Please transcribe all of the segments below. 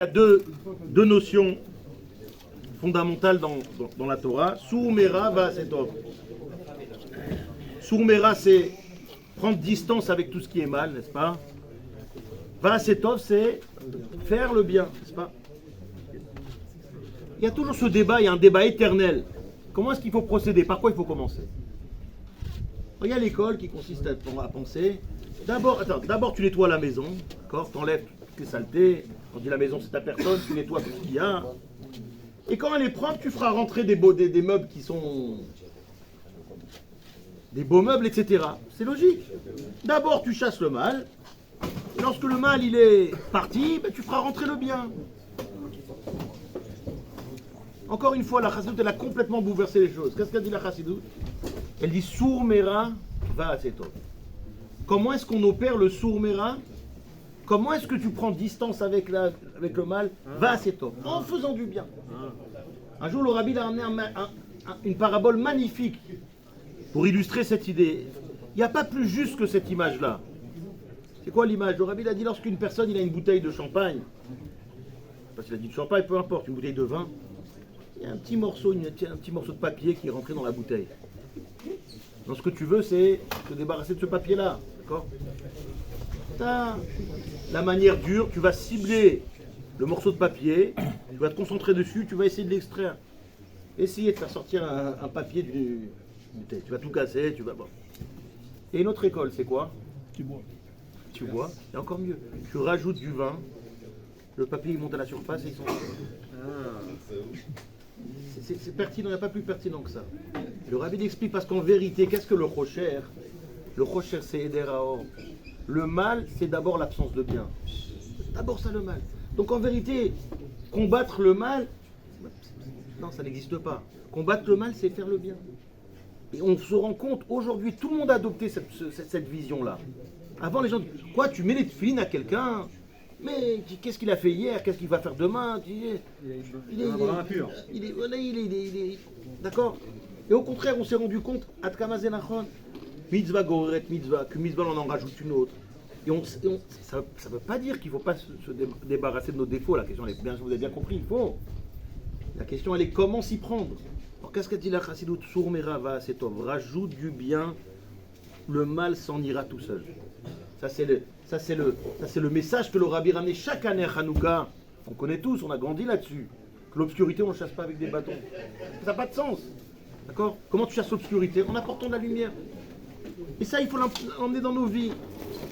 Il y a deux notions fondamentales dans la Torah. Sourmera va setov. Sourmera, c'est prendre distance avec tout ce qui est mal, n'est-ce pas? Va setov, c'est faire le bien, n'est-ce pas? Il y a toujours ce débat, il y a un débat éternel. Comment est-ce qu'il faut procéder? Par quoi il faut commencer? Il y a l'école qui consiste à penser. D'abord tu nettoies la maison, d'accord? T'enlèves toutes les saletés. On dit la maison c'est ta personne, tu nettoies tout ce qu'il y a. Et quand elle est propre, tu feras rentrer des meubles qui sont des beaux meubles, etc. C'est logique. D'abord tu chasses le mal. Et lorsque le mal il est parti, tu feras rentrer le bien. Encore une fois, la chassidoute, elle a complètement bouleversé les choses. Qu'est-ce qu'a dit la chassidoute? Elle dit sourmera va à setov. Comment est-ce qu'on opère le sourmera? Comment est-ce que tu prends distance avec le mal? Va à setov, en faisant du bien. Un jour, le rabbi a amené une parabole magnifique pour illustrer cette idée. Il n'y a pas plus juste que cette image-là. C'est quoi l'image? Le rabbi a dit lorsqu'une personne il a une bouteille de champagne, parce qu'il a dit de champagne, peu importe, une bouteille de vin, il y a un petit morceau de papier qui est rentré dans la bouteille. Donc ce que tu veux, c'est te débarrasser de ce papier-là, d'accord? La manière dure, tu vas cibler le morceau de papier, tu vas te concentrer dessus, tu vas essayer de l'extraire. Essayer de faire sortir un papier d'une bouteille. Tu vas tout casser, tu vas... Bon. Et une autre école, c'est quoi? Tu bois. Tu bois, et encore mieux. Tu rajoutes du vin, le papier il monte à la surface et ils sont... C'est pertinent, il n'y a pas plus pertinent que ça. Le rabbi explique parce qu'en vérité, qu'est-ce que le rocher? Le rocher, c'est Eder Haor. Le mal, c'est d'abord l'absence de bien. D'abord ça, le mal. Donc en vérité, combattre le mal, non, ça n'existe pas. Combattre le mal, c'est faire le bien. Et on se rend compte, aujourd'hui, tout le monde a adopté cette vision-là. Avant, les gens disent, quoi, tu mets les tefilines à quelqu'un? Mais qu'est-ce qu'il a fait hier? Qu'est-ce qu'il va faire demain? Il est d'accord? Et au contraire, on s'est rendu compte, mitzvah goret mitzvah, que mitzvah on en rajoute une autre. Et ça ne veut pas dire qu'il ne faut pas se débarrasser de nos défauts. La question, vous avez bien compris, il faut. La question, elle est comment s'y prendre. Alors qu'est-ce qu'a dit la chassidoute? Sourmera va setov, rajoute du bien, le mal s'en ira tout seul. Ça c'est le message que le rabbi ramenait chaque année à Hanouka. On connaît tous, on a grandi là-dessus. Que l'obscurité, on ne chasse pas avec des bâtons. Ça n'a pas de sens. D'accord? Comment tu chasses l'obscurité? En apportant de la lumière. Et ça, il faut l'emmener dans nos vies.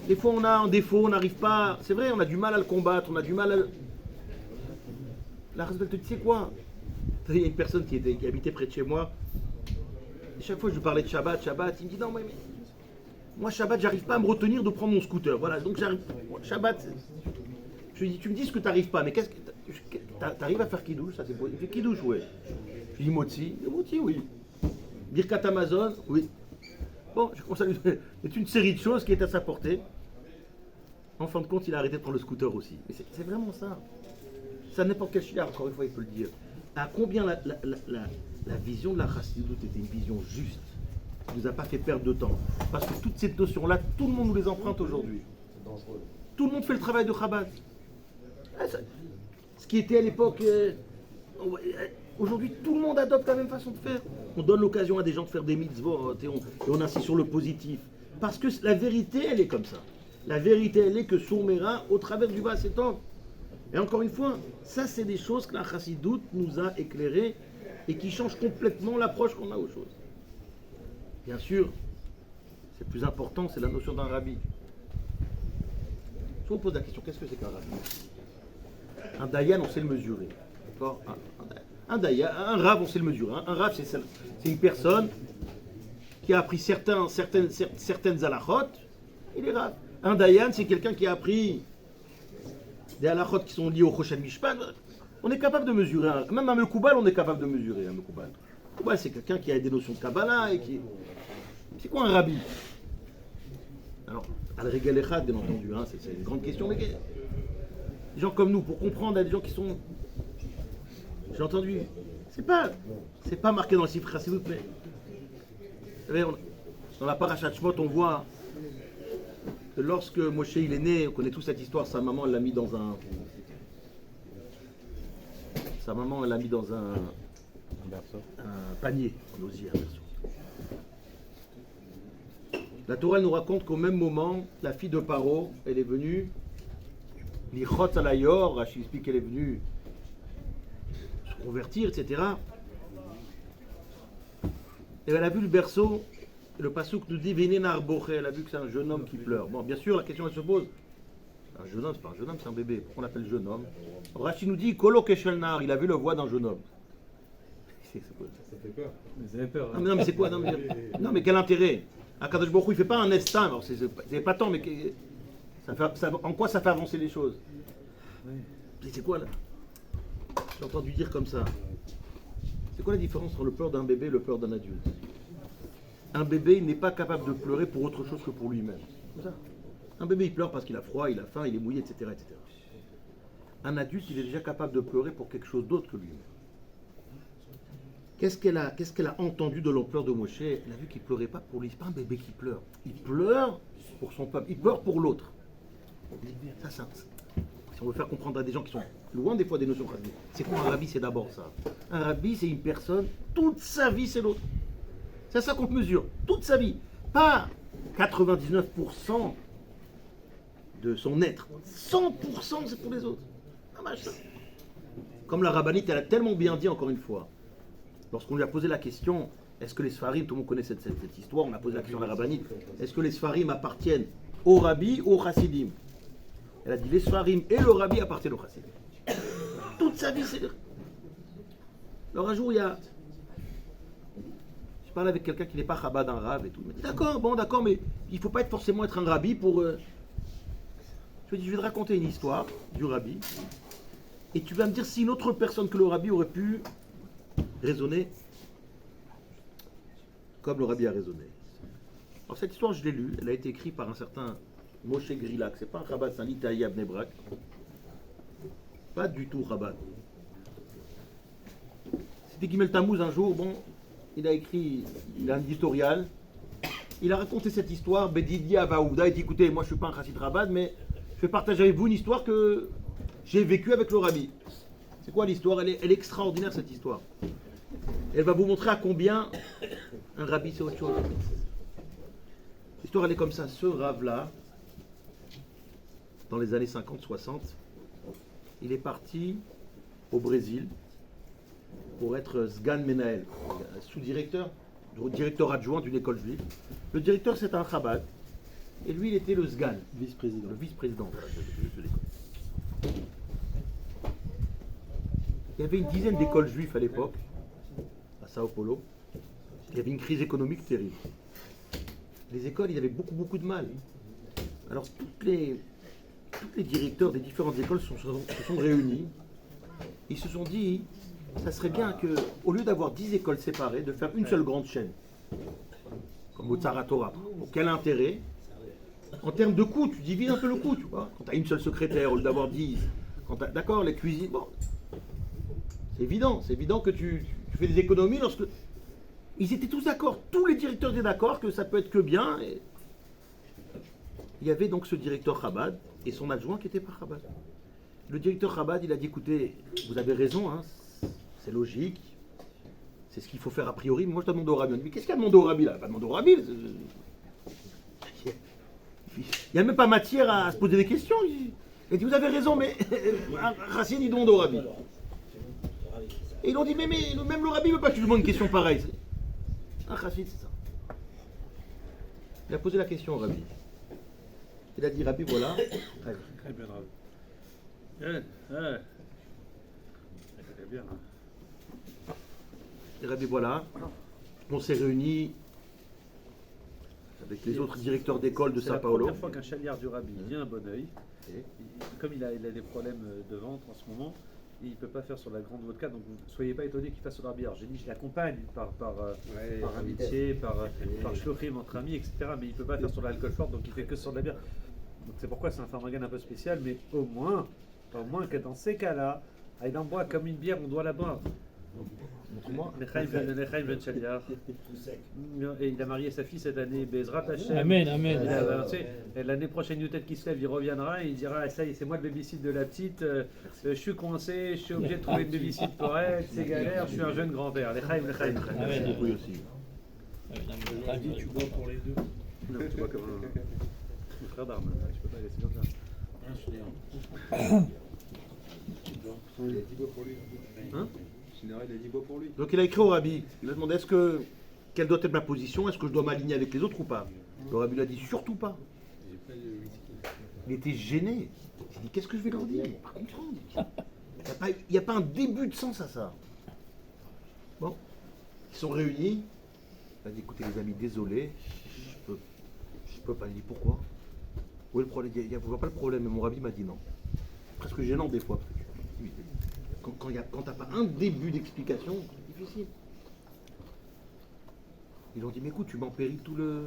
Des fois, on a un défaut, on n'arrive pas... C'est vrai, on a du mal à le combattre, on a du mal à... La raison, tu sais quoi? Il y a une personne qui habitait près de chez moi. Et chaque fois, je lui parlais de Shabbat, il me dit non, mais... Moi, Shabbat, j'arrive pas à me retenir de prendre mon scooter. Voilà, donc j'arrive. Shabbat, je lui dis, tu me dis ce que t'arrives pas, mais qu'est-ce que t'arrives à faire kidouche? Ça c'est beau. Il fait kidouche, ouais. Je lui dis motzi, oui. Birkat Amazon, oui. Bon, je commence à lui donner. C'est une série de choses qui est à sa portée. En fin de compte, il a arrêté de prendre le scooter aussi. Mais c'est vraiment ça. Ça n'importe quel chien, encore une fois, il peut le dire. À combien la vision de la chassidoute était une vision juste. Ça ne nous a pas fait perdre de temps. Parce que toutes ces notions-là, tout le monde nous les emprunte aujourd'hui. Tout le monde fait le travail de Chabad. Ce qui était à l'époque... aujourd'hui, tout le monde adopte la même façon de faire. On donne l'occasion à des gens de faire des mitzvot et on insiste sur le positif. Parce que la vérité, elle est comme ça. La vérité, elle est que Sourmera, au travers du bas, c'est homme. Et encore une fois, ça, c'est des choses que la chassidoute nous a éclairées et qui changent complètement l'approche qu'on a aux choses. Bien sûr, c'est plus important, c'est la notion d'un rabbi. Si on pose la question, qu'est-ce que c'est qu'un rabbi? Un dayan, on sait le mesurer. D'accord? Un dayan, un rav, on sait le mesurer. Un rav, c'est une personne qui a appris certaines halachot, il est rav. Un dayan, c'est quelqu'un qui a appris des halachot qui sont liés au Choshen Mishpat. On est capable de mesurer. Même un mekoubal, on est capable de mesurer un mekoubal. Ouais, c'est quelqu'un qui a des notions de Kabbalah et qui... C'est quoi un rabbi? Alors, al-Regal Echad, bien entendu, hein, c'est une grande question, mais des gens comme nous, pour comprendre, il y a des gens qui sont... J'ai entendu, c'est pas marqué dans le Sifra Chassidout, mais... Vous savez, dans la Parashat Shmot, on voit que lorsque Moshe il est né, on connaît toute cette histoire, sa maman l'a mis dans un Sa maman, elle l'a mis dans un panier, en osier, un berceau. La Torah nous raconte qu'au même moment, la fille de Paro, elle est venue, l'Ichot Alayor, Rashi explique qu'elle est venue se convertir, etc. Et elle a vu le berceau, et le passouk nous dit Vénénar Boché, elle a vu que c'est un jeune homme qui pleure. Bon, bien sûr, la question elle se pose. Un jeune homme, c'est pas un jeune homme, c'est un bébé. Pourquoi on l'appelle jeune homme? Rashi nous dit Kolo Keshelnar, il a vu la voix d'un jeune homme. C'est quoi ça? Ça fait peur. Vous avez peur. Non, mais c'est quoi? Non, mais quel intérêt? Akadosh Baruch Hu, il fait pas un estin, alors c'est pas tant, mais en quoi ça fait avancer les choses? C'est quoi là? J'ai entendu dire comme ça. C'est quoi la différence entre le pleur d'un bébé et le pleur d'un adulte? Un bébé, il n'est pas capable de pleurer pour autre chose que pour lui-même. C'est ça. Un bébé, il pleure parce qu'il a froid, il a faim, il est mouillé, etc., etc. Un adulte, il est déjà capable de pleurer pour quelque chose d'autre que lui-même. Qu'est-ce qu'elle a entendu de l'ampleur de Moshe? Elle a vu qu'il ne pleurait pas pour lui. C'est pas un bébé qui pleure. Il pleure pour son peuple. Il pleure pour l'autre. Ça, si on veut faire comprendre à des gens qui sont loin des fois des notions rabbi, c'est quoi un rabbi? C'est d'abord ça. Un rabbi, c'est une personne, toute sa vie, c'est l'autre. C'est ça qu'on mesure. Toute sa vie. Pas 99% de son être. 100% c'est pour les autres. Comme la rabbinite, elle a tellement bien dit encore une fois. Lorsqu'on lui a posé la question, est-ce que les Sfarim, tout le monde connaît cette histoire, on a posé la question à la rabbinite, est-ce que les Sfarim appartiennent au rabbi ou au chassidim? Elle a dit les Sfarim et le rabbi appartiennent au chassidim. Toute sa vie, c'est... Alors un jour, je parlais avec quelqu'un qui n'est pas Chabad, un rave et tout. Il m'a dit d'accord, mais il ne faut pas forcément être un rabbi pour... Je lui ai dit, je vais te raconter une histoire du rabbi, et tu vas me dire si une autre personne que le rabbi aurait pu raisonner comme le rabbi a raisonné. Alors cette histoire, je l'ai lue, elle a été écrite par un certain Moshe Grilak. C'est pas un Chabad, c'est un Itaï à Bnei Brak. Pas du tout Chabad. C'était Gimel Tammuz un jour, il a écrit, il a un éditorial, il a raconté cette histoire, Bedidi Avaouda, il dit écoutez, moi je suis pas un Chassid Chabad, mais je vais partager avec vous une histoire que j'ai vécue avec le rabbi. C'est quoi l'histoire? Elle est extraordinaire cette histoire. Elle va vous montrer à combien un rabbi c'est autre chose. L'histoire elle est comme ça. Ce rave-là, dans les années 50-60, il est parti au Brésil pour être Sgan Menael, sous-directeur, directeur adjoint d'une école juive. Le directeur c'est un Chabad, et lui il était le Sgan, Vice-président. le vice-président de l'école. Il y avait une dizaine d'écoles juives à l'époque, à Sao Paulo. Il y avait une crise économique terrible. Les écoles, il y avait beaucoup de mal. Alors, tous les directeurs des différentes écoles se sont réunis. Ils se sont dit, ça serait bien qu'au lieu d'avoir 10 écoles séparées, de faire une seule grande chaîne, comme au Tzaratora. Pour quel intérêt? En termes de coût, tu divises un peu le coût, tu vois. Quand tu as une seule secrétaire, au lieu d'avoir 10, d'accord, les cuisines, c'est évident que tu fais des économies lorsque... Ils étaient tous d'accord, tous les directeurs étaient d'accord que ça peut être que bien. Et... Il y avait donc ce directeur Chabad et son adjoint qui n'était pas Chabad. Le directeur Chabad, il a dit écoutez, vous avez raison, hein, c'est logique, c'est ce qu'il faut faire a priori, mais moi je te demande au rabbi. Mais qu'est-ce qu'il y a demandé au rabbi là? Pas demandé au rabbi. Il n'y a même pas matière à se poser des questions. Il dit vous avez raison, mais Racine, il demande au rabbi. Et ils ont dit, mais même le rabbi ne veut pas que tu lui demandes une question pareille. Un chassid, c'est ça. Il a posé la question au rabbi. Il a dit, rabbi, voilà. Très bien, rabbi. Très bien. Et rabbi, voilà. On s'est réunis avec les autres directeurs d'école de Sao Paulo. C'est la première fois qu'un chaliard du rabbi vient à Bonneuil. Comme il a des problèmes de ventre en ce moment, il ne peut pas faire sur la grande vodka, donc ne soyez pas étonnés qu'il fasse sur l'arbière. J'ai dit je l'accompagne par amitié, par shlochim entre amis, etc. Mais il ne peut pas faire sur l'alcool fort, donc il fait que sur de la bière. Donc c'est pourquoi c'est un farmagan un peu spécial, mais au moins que dans ces cas-là, Aïdan boit comme une bière, on doit la boire. Montre-moi. Lechaim Ben Shaliach. Et il a marié sa fille cette année, Bezrat Hashem. Amen, amen. Il a avancé. Et l'année prochaine, Youtet qui se lève, il reviendra et il dira ah, ça y est, c'est moi le babysit de la petite. Je suis coincé, je suis obligé de trouver une babysit pour elle, c'est galère, je suis un jeune grand-père. Lechaim. Amen. Oui aussi. Amen. Tu bois pour les deux. Non, tu vois comme un frère d'armes. Je peux pas laisser comme ça. Il a dit bois pour lui. Hein? Général, il a dit bois pour lui. Donc il a écrit au rabbi, il a demandé quelle doit être ma position, est-ce que je dois m'aligner avec les autres ou pas? Le rabbi lui a dit surtout pas. Il était gêné. Il s'est dit qu'est-ce que je vais leur dire? Ils vont pas comprendre. Il n'y a pas un début de sens à ça. Bon, ils sont réunis. Il a dit écoutez les amis, désolé, je peux pas. Il dit pourquoi? Où est le problème? Il n'y a pas le problème, mais mon rabbi m'a dit non. Presque gênant des fois. Quand tu n'as pas un début d'explication, c'est difficile. Ils ont dit, mais écoute, tu mets en péril tout le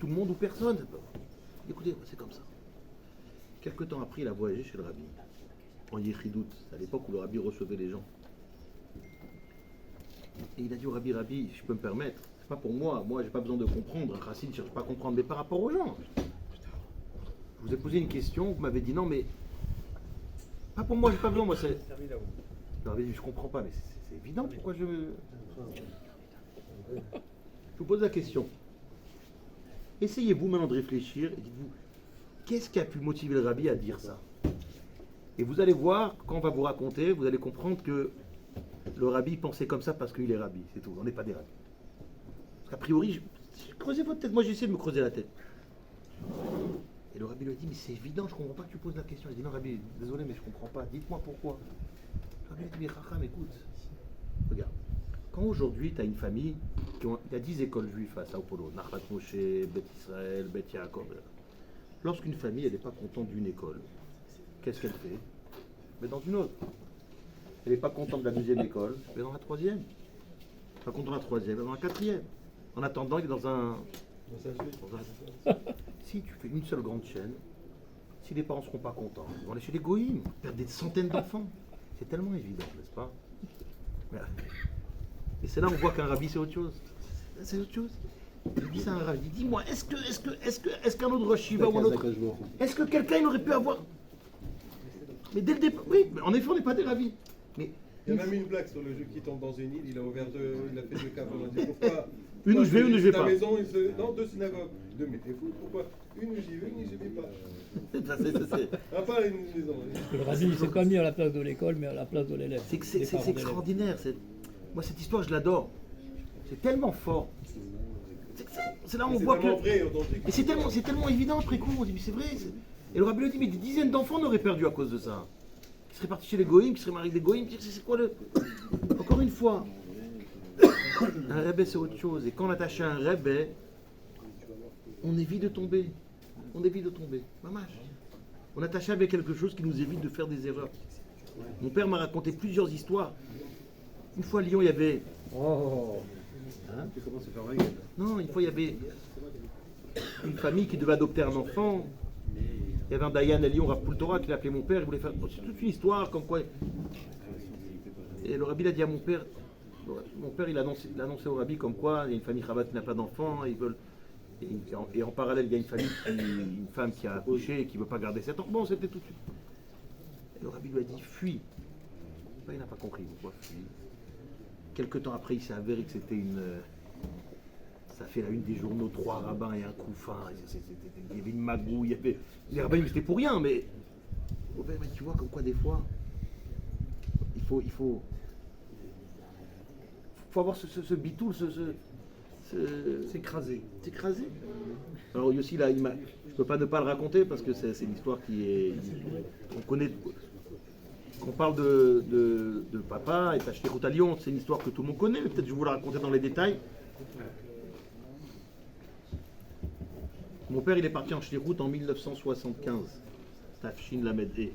monde ou personne. Écoutez, c'est comme ça. Quelque temps après, il a voyagé chez le rabbi, en Yechidout, à l'époque où le rabbi recevait les gens. Et il a dit au rabbi, je peux me permettre, c'est pas pour moi, j'ai pas besoin de comprendre, Racine ne cherche pas à comprendre, mais par rapport aux gens. Je vous ai posé une question, vous m'avez dit non, mais pas pour moi, j'ai pas besoin, moi c'est... Non, mais je comprends pas, mais c'est évident pourquoi je vous pose la question. Essayez-vous maintenant de réfléchir et dites-vous, qu'est-ce qui a pu motiver le rabbi à dire ça? Et vous allez voir, quand on va vous raconter, vous allez comprendre que le rabbi pensait comme ça parce qu'il est rabbi, c'est tout, on n'est pas des rabbis. Parce qu'a priori, creusez votre tête, moi j'ai essayé de me creuser la tête. Et le rabbi lui a dit, mais c'est évident, je ne comprends pas que tu poses la question. Il dit, non rabbi, désolé, mais je ne comprends pas, dites-moi pourquoi. Le rabbi lui a dit, mais Chacham, écoute, regarde, quand aujourd'hui tu as une famille, il y a 10 écoles juives à Sao Paulo, Nachlat Moshe, Bet Israël, Bet Yaakov. Lorsqu'une famille elle n'est pas contente d'une école, qu'est-ce qu'elle fait? Mais dans une autre. Elle n'est pas contente de la deuxième école, mais dans la troisième. Pas contente de la troisième, mais dans la quatrième. En attendant, il est dans un... Si tu fais une seule grande chaîne, si les parents ne seront pas contents, ils vont aller chez les goïms, perdre des centaines d'enfants. C'est tellement évident, n'est-ce pas? Et c'est là où on voit qu'un rabbi c'est autre chose. C'est autre chose. Il dit ça à un rabbi. Dis-moi, est-ce qu'un autre Rosh Shiva ou un autre... Est-ce que quelqu'un aurait pu avoir... Mais dès le départ... Oui, mais en effet, on n'est pas des rabbis. Mais... Il y a même une blague sur le jeu qui tombe dans une île, il a fait deux caves. On a dit pourquoi? Une où je vais, une où je vais pas. Maison, non, deux synagogues. Deux, mais t'es fou, pourquoi? Une où j'y vais, une où j'y vais pas. Ah, pas une maison. Le rabbi, il s'est pas mis à la place de l'école, mais à la place de l'élève. C'est extraordinaire. Moi, cette histoire, je l'adore. C'est tellement fort. C'est là où on voit que... Vrai, et c'est tellement évident après coup. On dit, mais c'est vrai. Et le rabbi lui dit, mais des dizaines d'enfants n'auraient perdu à cause de ça. Qui seraient partis chez les goïms, qui seraient mariés avec des goïms. C'est quoi le... Encore une fois, un rebbe c'est autre chose. Et quand on attache à un rebbe, on évite de tomber. Mamash. On attache avec quelque chose qui nous évite de faire des erreurs. Mon père m'a raconté plusieurs histoires. Une fois à Lyon, il y avait... Tu commences à faire ma gueule. Non, une fois il y avait une famille qui devait adopter un enfant. Il y avait un Dayan à Lyon, Rav Poultora, qui l'appelait mon père. Il voulait faire... C'est toute une histoire comme quoi... Et le rabbi a dit à mon père, il a annoncé au rabbi comme quoi il y a une famille Chabad qui n'a pas d'enfant, ils veulent... Et en parallèle, il y a une femme qui a accouché et qui ne veut pas garder cet enfant. Bon, c'était tout de suite. Et le rabbi lui a dit, fuis. Il n'a pas compris pourquoi fuis. Quelque temps après, il s'est avéré que c'était une... Ça fait la une des journaux, 3 rabbins et un couffin. Il y avait une magouille. Les rabbins, c'était pour rien, mais tu vois, comme quoi des fois, il faut avoir ce bitoul, S'écraser. Alors Yossi, là, je ne peux pas ne pas le raconter parce que c'est une histoire qui est... On connaît... Qu'on parle de papa et t'acheter route à Lyon, c'est une histoire que tout le monde connaît, mais peut-être je vais vous la raconter dans les détails. Mon père, il est parti en Shlichut en 1975. Tafshin Lamed E.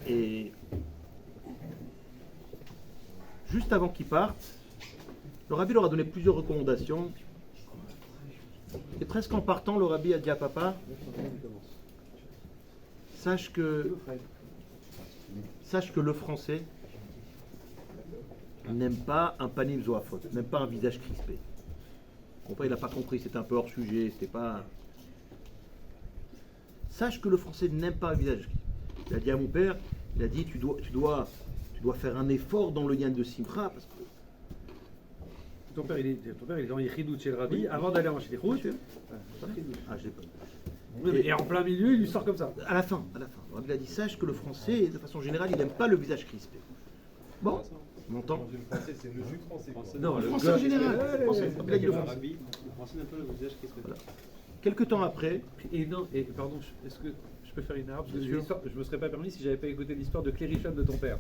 Et juste avant qu'il parte, le rabbi leur a donné plusieurs recommandations. Et presque en partant, le rabbi a dit à papa, sache que le français n'aime pas un panim zoafot, n'aime pas un visage crispé. Bon, il n'a pas compris, c'était un peu hors sujet, c'était pas. Sache que le français n'aime pas un visage crispé. Il a dit à mon père, il a dit tu dois faire un effort dans le lien de Simcha parce que. Ton père il est dans Yichidout chez le rabbi avant d'aller en Shlichut. Ah, je l'ai pas. Et en plein milieu, il lui sort comme ça. À la fin. Le rabbi a dit sache que le français, de façon générale, il n'aime pas le visage crispé. Bon, on entend. Dans une français, c'est le jus français. Non, Le français en général. Le français. Il a dit le français. Le français n'a pas le visage qui se Voilà. Quelque temps après, Et pardon, est-ce que je peux faire une erreur? Parce que je me serais pas permis si j'avais pas écouté l'histoire de Clérishon de ton père.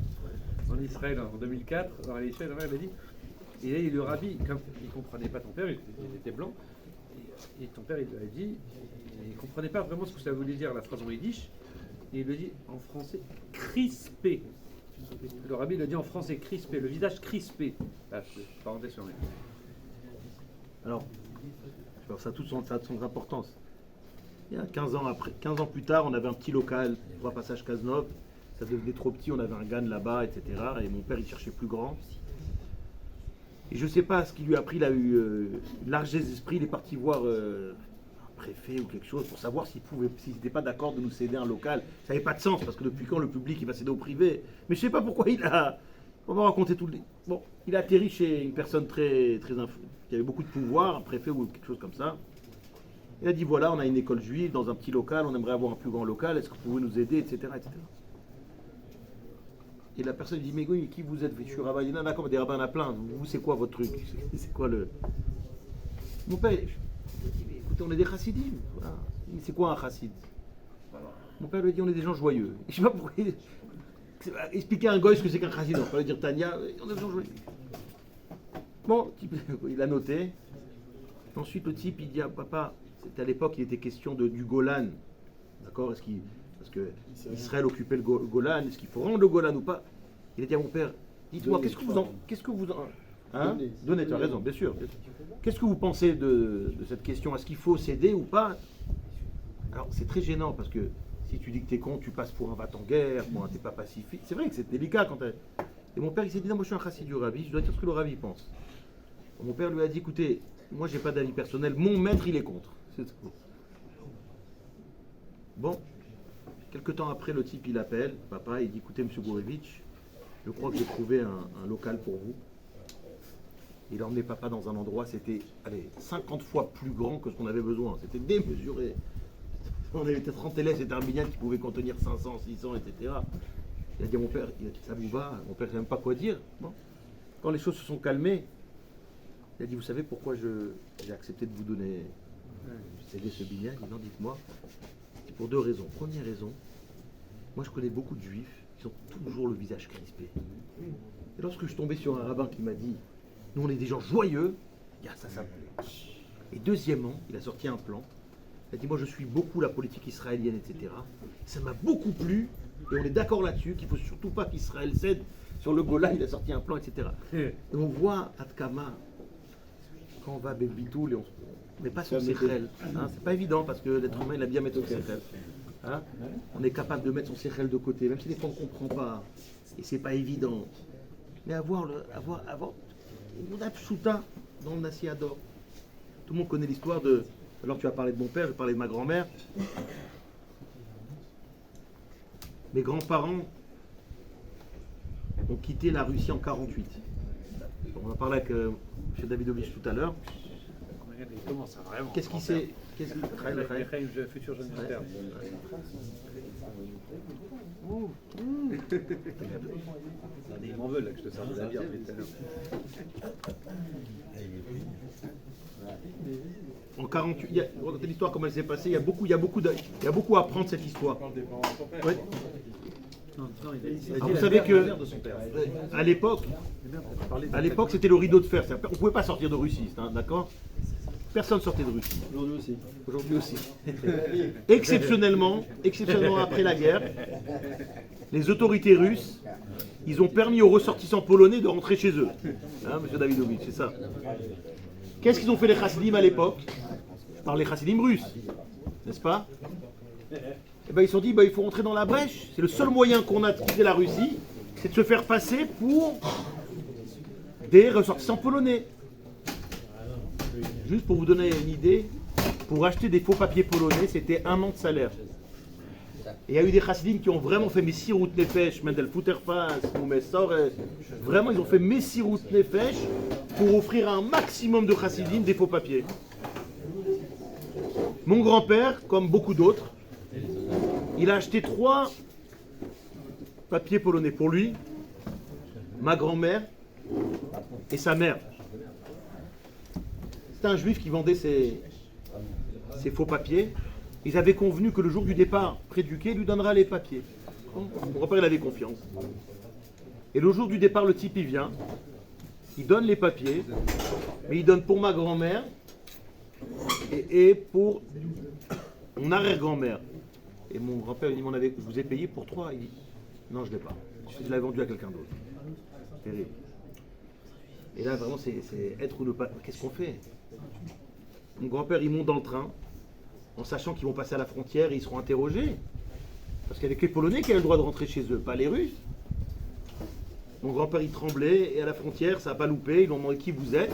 En Israël, en 2004, dans l'Israël, il m'a dit. Et là, le rabbi, comme il ne comprenait pas ton père, il était blanc. Et ton père, il lui a dit, il ne comprenait pas vraiment ce que ça voulait dire la phrase en yiddish. Et il le dit en français, crispé. Le rabbi le dit en français, crispé, le visage crispé. Là, parenthèse fermée. alors, ça a toute son importance. Il y a 15 ans plus tard, on avait un petit local, 3 passages Cazeneuve. Ça devenait trop petit, on avait un GAN là-bas, etc. Et mon père, il cherchait plus grand. Et je ne sais pas ce qu'il lui a pris, il a eu une largesse d'esprit, il est parti voir un préfet ou quelque chose pour savoir s'il n'était pas d'accord de nous céder un local. Ça n'avait pas de sens, parce que depuis quand le public il va céder au privé? Mais je ne sais pas pourquoi on va raconter tout le... Bon, il a atterri chez une personne très qui avait beaucoup de pouvoir, un préfet ou quelque chose comme ça. Il a dit voilà, on a une école juive dans un petit local, on aimerait avoir un plus grand local, est-ce que vous pouvez nous aider, etc. etc. Et la personne dit mais oui, qui vous êtes? Je suis rabbin. Il dit non, d'accord, mais des rabbins à plein. Vous, c'est quoi votre truc? C'est quoi le. Mon père, écoutez, on est des chassidim. Voilà. C'est quoi un chassid? Mon père lui dit on est des gens joyeux. Je sais pas pourquoi. Expliquer à un goy ce que c'est qu'un chassid. On peut lui dire Tania, on est des gens joyeux. Bon, il a noté. Ensuite, le type, il dit à papa, c'était à l'époque, il était question du Golan. D'accord? Parce que Israël occupait le Golan, est-ce qu'il faut rendre le Golan ou pas? Il a dit à mon père, dites-moi, qu'est-ce que vous en... Hein? Donnez, tu as raison, bien sûr. Qu'est-ce que vous pensez de cette question? Est-ce qu'il faut céder ou pas? Alors, c'est très gênant, parce que si tu dis que t'es con, tu passes pour un va-t-en-guerre, bon, t'es pas pacifique. C'est vrai que c'est délicat quand t'es... Et mon père, il s'est dit, non, moi je suis un chassid du rabbi, je dois dire ce que le rabbi pense. Mon père lui a dit, écoutez, moi j'ai pas d'avis personnel, mon maître il est contre. C'est tout. Bon. Quelque temps après, le type il appelle, papa, il dit écoutez, monsieur Gourevitch, je crois que j'ai trouvé un local pour vous. Il a emmené papa dans un endroit, c'était 50 fois plus grand que ce qu'on avait besoin. C'était démesuré. On avait peut-être 30 élèves, c'était un binyan qui pouvait contenir 500, 600, etc. Il a dit à mon père, ça vous va? Mon père ne sait même pas quoi dire. Bon. Quand les choses se sont calmées, il a dit vous savez pourquoi j'ai accepté de vous donner, céder ce binyan? Il dit non, dites-moi. Pour 2 raisons. Première raison, moi je connais beaucoup de juifs qui ont toujours le visage crispé. Et lorsque je suis tombé sur un rabbin qui m'a dit nous on est des gens joyeux, ça me plaît. Et deuxièmement, il a sorti un plan. Il a dit moi je suis beaucoup la politique israélienne, etc. Ça m'a beaucoup plu et on est d'accord là-dessus qu'il ne faut surtout pas qu'Israël cède sur le Golan. Il a sorti un plan, etc. Et on voit Atkama quand on va à Betoul et on met pas son séchel. Hein, c'est pas évident parce que l'être humain il a bien mettre son séchel. Hein, on est capable de mettre son séchel de côté, même si des fois on ne comprend pas. Et c'est pas évident. Mais avoir une pshuta dans le Nasiador. Tout le monde connaît l'histoire de. Alors tu as parlé de mon père, je parlais de ma grand-mère. Mes grands-parents ont quitté la Russie en 48. On a parlé avec M. Davidovich tout à l'heure. Il commence à vraiment. Qu'est-ce qui s'est. Le futur jeune militaire. Ils m'en veulent là que je te sers de la bière depuis tout à l'heure. En 48, racontez l'histoire comment elle s'est passée. Il y a beaucoup à apprendre cette histoire. Ouais. Alors, vous savez que à l'époque, c'était le rideau de fer. On ne pouvait pas sortir de Russie, hein, d'accord? Personne sortait de Russie. Aujourd'hui aussi. Exceptionnellement après la guerre, les autorités russes, ils ont permis aux ressortissants polonais de rentrer chez eux. Hein, monsieur Davidovich, c'est ça. Qu'est-ce qu'ils ont fait les chassidim à l'époque? Par les chassidim russes, n'est-ce pas? Et ben ils se sont dit, ben, il faut rentrer dans la brèche. C'est le seul moyen qu'on a de quitter la Russie, c'est de se faire passer pour des ressortissants polonais. Juste pour vous donner une idée, pour acheter des faux papiers polonais, c'était 1 an de salaire. Et il y a eu des chassidim qui ont vraiment fait Messirut Nefesh, Mendel Futterfass, Moumessor, vraiment ils ont fait Messirut Nefesh pour offrir à un maximum de chassidim des faux papiers. Mon grand-père, comme beaucoup d'autres, il a acheté 3 papiers polonais pour lui, ma grand-mère et sa mère. C'était un juif qui vendait ses faux papiers. Ils avaient convenu que le jour du départ, près du quai, il lui donnera les papiers. Mon grand-père, il avait confiance. Et le jour du départ, le type, il vient, il donne les papiers, mais il donne pour ma grand-mère et pour mon arrière-grand-mère. Et mon grand-père, il dit, je vous ai payé pour 3. Il dit, non, je ne l'ai pas. Je l'avais vendu à quelqu'un d'autre. Terrible. Et là, vraiment, c'est être ou ne pas. Qu'est-ce qu'on fait? Mon grand-père, il monte dans le train, en sachant qu'ils vont passer à la frontière et ils seront interrogés. Parce qu'il y avait que les Polonais qui avaient le droit de rentrer chez eux, pas les Russes. Mon grand-père, il tremblait, et à la frontière, ça n'a pas loupé, ils lui ont demandé qui vous êtes.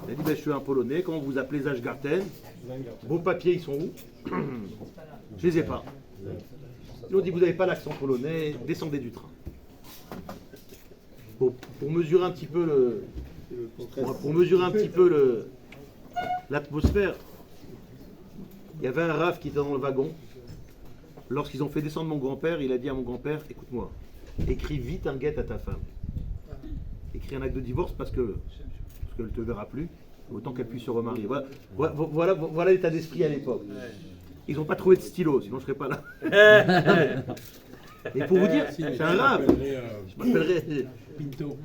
Il a dit, ben, je suis un Polonais, comment vous vous appelez? Zajgarten. Vos papiers, ils sont où? Je les ai pas. Ils ont dit, vous n'avez pas l'accent polonais, descendez du train. Pour mesurer un petit peu l'atmosphère, il y avait un raf qui était dans le wagon. Lorsqu'ils ont fait descendre mon grand-père, il a dit à mon grand-père, écoute-moi, écris vite un guet à ta femme. Écris un acte de divorce parce qu'elle ne te verra plus, autant qu'elle puisse se remarier. Voilà l'état d'esprit à l'époque. Ils n'ont pas trouvé de stylo, sinon je ne serais pas là. Et pour vous dire, c'est un raf. Je m'appellerais Pinto.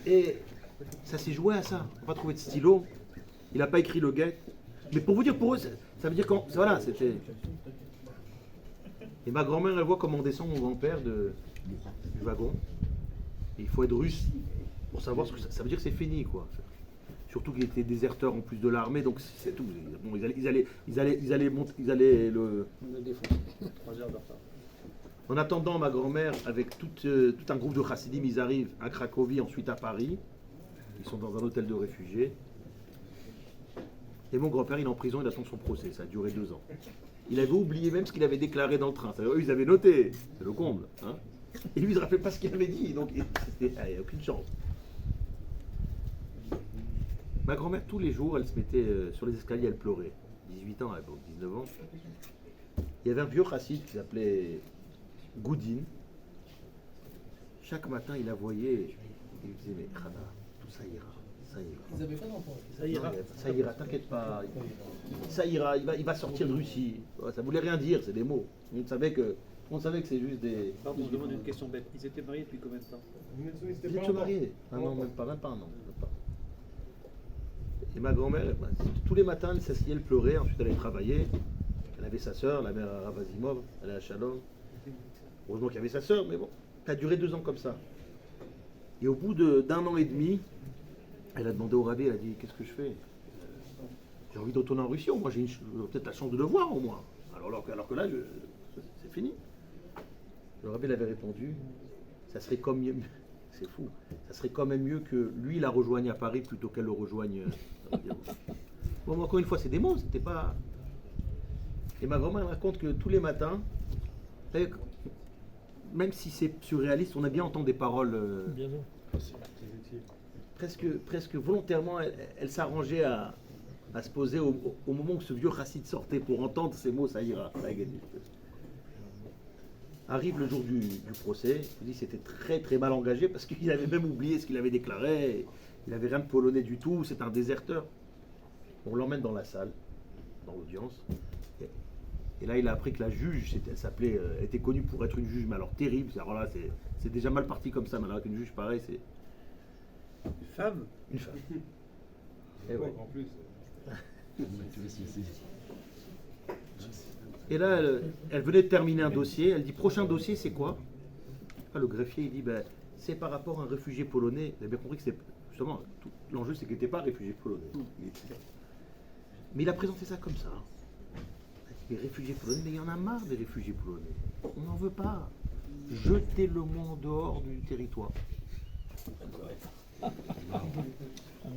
Et ça s'est joué à ça. On n'a pas trouvé de stylo. Il n'a pas écrit le guet. Mais pour vous dire, pour eux, ça veut dire quand. Voilà, c'était. Et ma grand-mère, elle voit comment descend mon grand-père du wagon. Et il faut être russe pour savoir ce que ça veut dire que c'est fini, quoi. Surtout qu'il était déserteur en plus de l'armée, donc c'est tout. Bon, ils allaient le. 3 heures de retard. En attendant, ma grand-mère, avec tout un groupe de chassidim, ils arrivent à Cracovie, ensuite à Paris. Ils sont dans un hôtel de réfugiés. Et mon grand-père, il est en prison, il attend son procès. Ça a duré 2 ans. Il avait oublié même ce qu'il avait déclaré dans le train. Eux, ils avaient noté. C'est le comble. Hein, et lui, il ne se rappelait pas ce qu'il avait dit. Donc, il n'y a aucune chance. Ma grand-mère, tous les jours, elle se mettait sur les escaliers, elle pleurait. 18 ans, à l'époque, 19 ans. Il y avait un vieux chassid qui s'appelait Goudin. Chaque matin, il la voyait et il disait, mais Khana, tout ça ira, ça ira. Ils n'avaient pas d'enfants. Ça ira, t'inquiète pas. Ça ira, il va sortir de Russie. Ça voulait rien dire, c'est des mots. On savait que c'est juste des... Pardon, je demande une question bête. Ils étaient mariés depuis combien de temps? Ils étaient mariés. Non, même pas un an. Et ma grand-mère, tous les matins, elle s'asseyait, elle pleurait, ensuite elle allait travailler. Elle avait sa sœur, la mère Ravazimov, elle est à Shalom. Heureusement qu'il y avait sa sœur, mais bon, ça a duré 2 ans comme ça. Et au bout d'1 an et demi, elle a demandé au rabbi, elle a dit, qu'est-ce que je fais? J'ai envie de retourner en Russie, moi j'ai peut-être la chance de le voir au moins. Alors que là, c'est fini. Le rabbi avait répondu, ça serait comme mieux, c'est fou, ça serait quand même mieux que lui la rejoigne à Paris plutôt qu'elle le rejoigne. Bon, encore une fois, c'est des mots, c'était pas... Et ma grand-mère raconte que tous les matins, même si c'est surréaliste, on a bien entendu des paroles presque volontairement, elle s'arrangeait à se poser au moment où ce vieux chassid sortait pour entendre ces mots, ça ira. Arrive le jour du procès, je dis c'était très très mal engagé parce qu'il avait même oublié ce qu'il avait déclaré, il n'avait rien de polonais du tout, c'est un déserteur. On l'emmène dans la salle, dans l'audience. Et là, il a appris que la juge, elle était connue pour être une juge, mais alors terrible. Alors là, c'est déjà mal parti comme ça. Mais alors qu'une juge, pareil, c'est... Une femme? Une femme. Et ouais. En plus. Et là, elle venait de terminer un dossier. Elle dit, prochain dossier, c'est quoi? Le greffier, il dit, ben, c'est par rapport à un réfugié polonais. Vous avez bien compris que c'est... Justement, l'enjeu, c'est qu'il n'était pas réfugié polonais. Mais il a présenté ça comme ça. les réfugiés polonais, mais il y en a marre des réfugiés polonais. On n'en veut pas. Jetez-le-moi en dehors du territoire. Un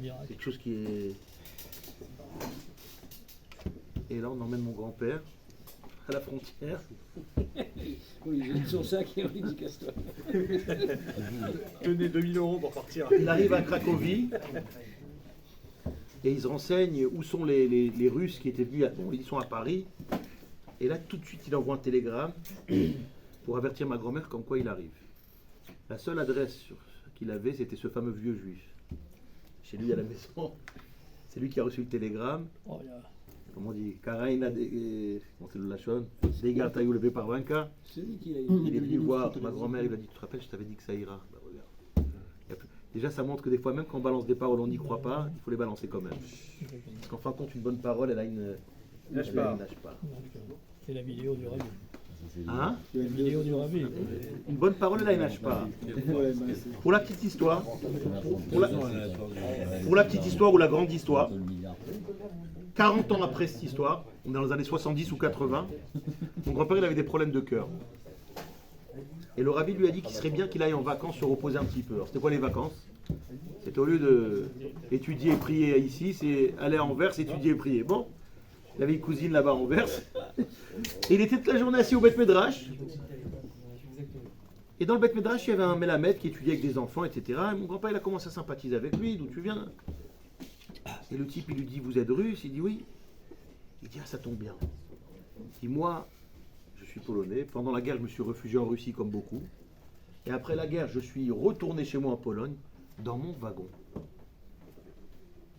miracle. Quelque chose qui est... Et là, on emmène mon grand-père à la frontière. Oui, il jette son sac et on lui dit casse-toi. Tenez 2000 € pour partir. Il arrive à Cracovie et il se renseigne où sont les Russes qui étaient venus. Bon, ils sont à Paris. Et là, tout de suite, il envoie un télégramme pour avertir ma grand-mère comme quoi il arrive. La seule adresse qu'il avait, c'était ce fameux vieux juif. Chez lui à la maison. C'est lui qui a reçu le télégramme. Oh là. Comment on dit, Karaina, comment c'est le lachon, Degar Taïou levé par Vanka. C'est lui qui a Il est venu voir ma grand-mère, il lui a dit, tu te rappelles, je t'avais dit que ça ira. Bah, regarde. Déjà, ça montre que des fois, même quand on balance des paroles, on n'y croit pas, il faut les balancer quand même. Parce qu'en fin de compte, une bonne parole, elle a une... Lâche elle pas. lâche pas. C'est la vidéo du rabbi. Hein? La vidéo du rabbi. Une bonne parole, elle a une lâche pas. Pour la petite histoire, pour la petite histoire ou la grande histoire, 40 ans après cette histoire, on est dans les années 70 ou 80, mon grand-père il avait des problèmes de cœur. Et le rabbi lui a dit qu'il serait bien qu'il aille en vacances se reposer un petit peu. Alors c'était quoi les vacances? C'était au lieu de étudier et prier ici, c'est aller à Anvers, étudier et prier. Bon, il avait une cousine là-bas à Anvers. Et il était toute la journée assis au Beth Medrash. Et dans le Beth Medrash, il y avait un Melamed qui étudiait avec des enfants, etc. Et mon grand-père il a commencé à sympathiser avec lui, d'où tu viens? Et le type, il lui dit, vous êtes russe? Il dit oui. Il dit, ah, ça tombe bien. Il dit, moi, je suis polonais. Pendant la guerre, je me suis réfugié en Russie comme beaucoup. Et après la guerre, je suis retourné chez moi en Pologne, dans mon wagon.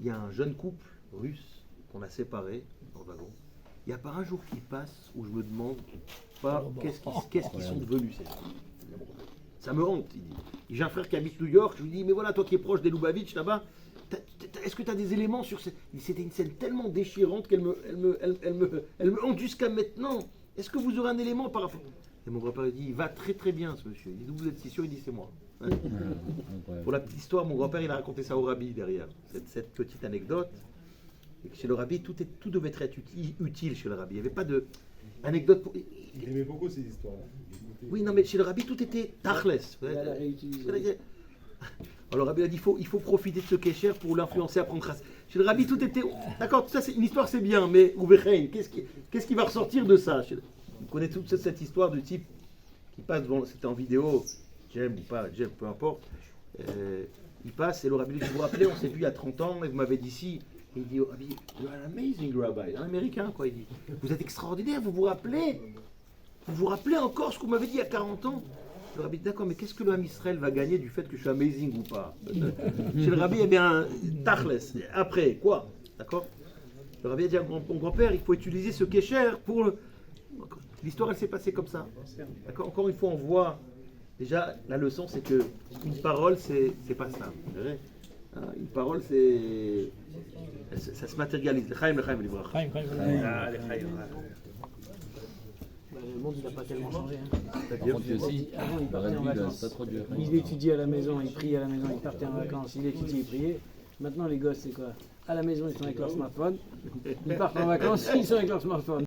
Il y a un jeune couple russe qu'on a séparé dans le wagon. Il n'y a pas un jour qui passe où je me demande pas qu'est-ce qu'ils sont devenus ces gens. Ça me hante, il dit. J'ai un frère qui habite New York, je lui dis, mais voilà, toi qui es proche des Lubavitch là-bas, est-ce que tu as des éléments sur cette... C'était une scène tellement déchirante qu'elle me hante jusqu'à maintenant. Est-ce que vous aurez un élément par rapport... Et mon grand-père dit, il va très très bien ce monsieur. Il dit, d'où vous êtes si sûr? Il dit, c'est moi. Pour la petite histoire, mon grand-père, il a raconté ça au rabbi derrière. Cette petite anecdote. Et que chez le rabbi, tout devait être utile chez le rabbi. Il n'y avait pas de... anecdote pour... Il aimait beaucoup ces histoires-là. Oui, non, mais chez le rabbi, tout était tachles. Il a réutilisé. Alors le rabbi a dit il faut profiter de ce kécher pour l'influencer à prendre race. Chez le rabbi, tout était... D'accord, ça, c'est une histoire, c'est bien, mais qu'est-ce qui va ressortir de ça? Vous connaissez toute cette histoire du type qui passe devant... C'était en vidéo, j'aime ou pas, j'aime, peu importe. Il passe et le rabbi lui dit, vous vous rappelez, on s'est vu il y a 30 ans et vous m'avez dit si... Et il dit au rabbi, you're an amazing rabbi, un américain quoi, il dit. Vous êtes extraordinaire, vous vous rappelez? Vous vous rappelez encore ce que vous m'avez dit il y a 40 ans? Le rabbi dit d'accord, mais qu'est-ce que le Ham Israël va gagner du fait que je suis amazing ou pas? Chez le rabbi, eh bien, tachles. Après, quoi? D'accord? Le rabbi a dit à mon grand-père, il faut utiliser ce kécher pour... L'histoire, elle s'est passée comme ça. D'accord? Encore une fois, on voit... Déjà, la leçon, c'est que une parole, c'est pas ça. Vous verrez? Une parole, c'est... Ça se matérialise. Le Chaim, livre. Chaim. Ah, les Chaim, Le monde, il n'a pas tellement changé. Hein. C'est-à-dire, Avant, il partait en vacances. Il étudiait à la maison, il priait à la maison, il partait en vacances, il étudiait, il priait. Maintenant, les gosses, c'est quoi? À la maison, ils sont avec leur smartphone. Ils partent en vacances, ils sont avec leur smartphone.